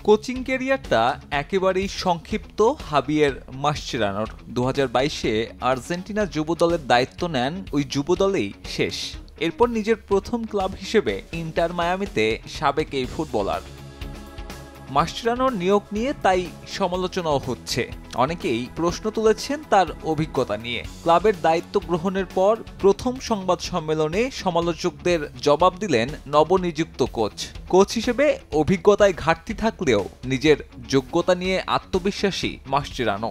Coaching ক্যারিয়ারটা একেবারেই সংক্ষিপ্ত হাবিয়ের মাসচেরানোর। 2022-এ আর্জেন্টিনা যুব দলের দায়িত্ব নেন ওই যুব দলেই শেষ। এরপর নিজের প্রথম ক্লাব হিসেবে ইন্টার মায়ামিতে সাবেক এই ফুটবলার। মাসচেরানোর নিয়োগ নিয়ে তাই সমালোচনাও হচ্ছে। অনেকেই প্রশ্ন তুলেছেন তার অভিজ্ঞতা নিয়ে। ক্লাবের দায়িত্ব গ্রহণের পর প্রথম সংবাদ সম্মেলনে সমালোচকদের জবাব দিলেন নবনিযুক্ত কোচ হিসেবে অভিজ্ঞতায় ঘাটতি থাকলেও নিজের যোগ্যতা নিয়ে আত্মবিশ্বাসী মাসচেরানো।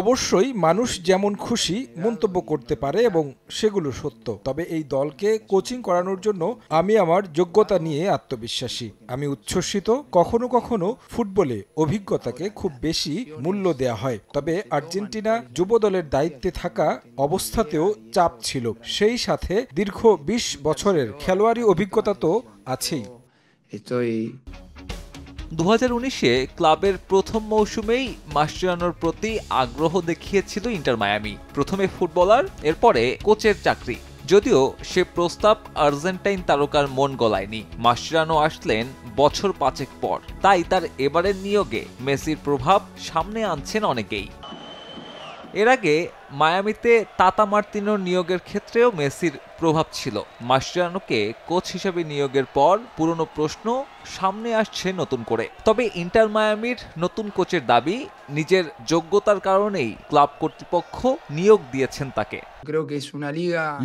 অবশ্যই মানুষ যেমন খুশি মন্তব্য করতে পারে এবং সেগুলো সত্য, তবে এই দলকে কোচিং করানোর জন্য আমি আমার যোগ্যতা নিয়ে আত্মবিশ্বাসী। আমি উচ্ছ্বসিত। কখনো কখনো ফুটবলে অভিজ্ঞতাকে খুব বেশি মূল্য দেয়া হয়, তবে আর্জেন্টিনা যুব দলের দায়িত্বে থাকা অবস্থাতেও চাপ ছিল। সেই সাথে দীর্ঘ 20 বছরের খেলোয়াড়ি অভিজ্ঞতা তো আছেই। 2019-এ ক্লাবের প্রথম মৌসুমেই মাসচেরানোর প্রতি আগ্রহ দেখিয়েছিল ইন্টার মায়ামি। প্রথমে ফুটবলার, এরপরে কোচের চাকরি। যদিও সে প্রস্তাব আর্জেন্টাইন তারকার মন গলায়নি। মাসচেরানো আসলেন বছর 5 পর, তাই তার এবারের নিয়োগে মেসির প্রভাব সামনে আনছেন অনেকেই। এর আগে মায়ামিতে তাতা মার্তিনোর নিয়োগের ক্ষেত্রেও মেসির প্রভাব ছিল। মাসচেরানোকে কোচ হিসেবে নিয়োগের পর পুরনো প্রশ্ন সামনে আসছে নতুন করে। তবে ইন্টার মায়ামির নতুন কোচের দাবি, নিজের যোগ্যতার কারণেই ক্লাব কর্তৃপক্ষ নিয়োগ দিয়েছেন তাকে।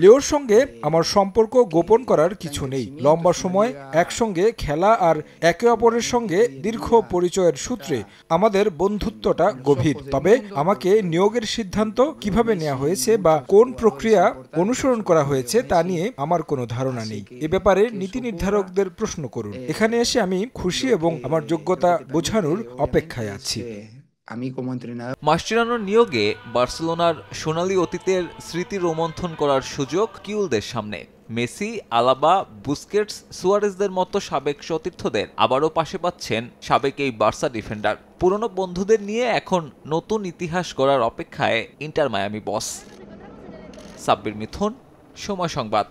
লিওর সঙ্গে আমার সম্পর্ক গোপন করার কিছু নেই। লম্বা সময় একসঙ্গে খেলা আর একে অপরের সঙ্গে দীর্ঘ পরিচয়ের সূত্রে আমাদের বন্ধুত্বটা গভীর। তবে আমাকে নিয়োগের সিদ্ধান্ত কিভাবে নেওয়া হয়েছে বা কোন প্রক্রিয়া অনুসরণ করা হয়েছে তা নিয়ে আমার কোনো ধারণা নেই। এ ব্যাপারে নীতি নির্ধারকদের প্রশ্ন করুন। এখানে এসে আমি খুশি এবং আমার যোগ্যতা বোঝানোর অপেক্ষায় আছি। মাসচেরানোর নিয়োগে বার্সেলোনার সোনালী অতীতের স্মৃতি রোমন্থন করার সুযোগ কিউলদের সামনে। মেসি, আলাবা, বুস্কেটস, সুয়ারেজদের মতো সাবেক সতীর্থদের আবারও পাশে পাচ্ছেন সাবেক এই বার্সা ডিফেন্ডার। পুরনো বন্ধুদের নিয়ে এখন নতুন ইতিহাস গড়ার অপেক্ষায় ইন্টার মায়ামি বস। সাব্বির মিথুন, সময় সংবাদ।